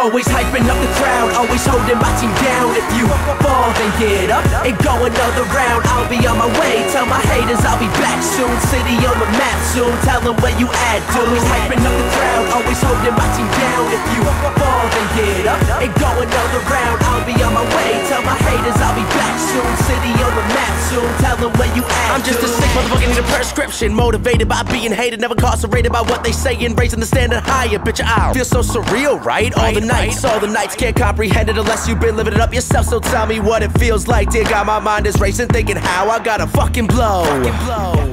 Always hyping up the crowd, always holding my team down. If you fall, then get up and go another round. I'll be on my way, tell my haters I'll be back soon. City on the map soon, tell them where you at, dude. Always hyping up the crowd, always holding my team down. If you fall, then get up and go another round. I'll be on my way, tell my haters I'll be back soon. City on the map soon, tell them where you at, I'm just a sick motherfucker, need a prescription. Motivated by being hated, never incarcerated by what they say, and raising the standard higher. Bitch, I feel so surreal, right? All the nights can't comprehend it unless you've been living it up yourself. So tell me what it feels like. Dear God, my mind is racing, thinking how I gotta fucking blow.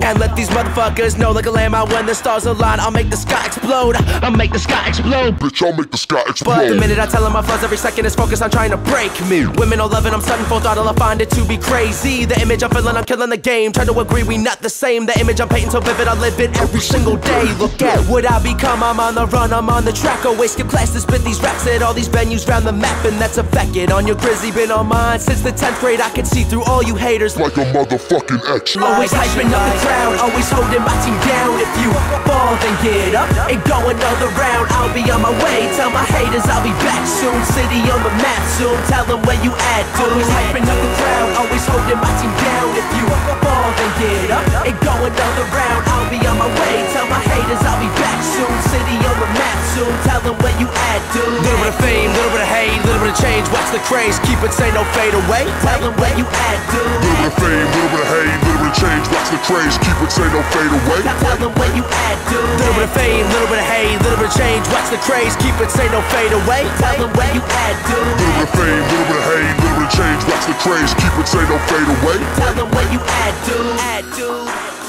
And let these motherfuckers know like a landmine when the stars align. I'll make the sky explode. I'll make the sky explode. Bitch, I'll make the sky explode. But the minute I tell them my fuzz, every second is focused on trying to break me. Women all loving, I'm sudden full throttle, I find it to be crazy. The image I'm feeling, I'm killing the game. Try to agree, we not the same. The image I'm painting so vivid, I live it every single day. Look at what I become, I'm on the run, I'm on the track. Always skip class to spit these raps at all these venues round the map. And that's a fact, get on your grizzly, been on mine since the 10th grade. I can see through all you haters like a motherfucking X. Always hyping up the crowd, always holding my team down. If you fall, then get up and go another round. I'll be on my way, tell my haters I'll be back soon. City on the map soon, tell them where you at, dude. Always hyping up the crowd, always holding my team down. If you fall, then get up and go another round. I'll be on my way, tell my haters I'll be back soon. City on the map soon, tell them where you at, dude. Little bit of fame, little bit of hate, little bit of change, watch the craze, keep it sane, no fade away. Tell them where you at, dude. Little bit of fame, little bit of hate, little bit of change, watch the craze, keep it sane, no fade away. Tell them where you at, dude. Little bit of fame, little bit of hate, little bit of change, watch the craze, keep it sane, no fade away. Tell them where you at, dude. Little bit of fame, little bit of hate, little bit of change, watch the craze, keep it sane, no fade away. Tell them where you at, dude.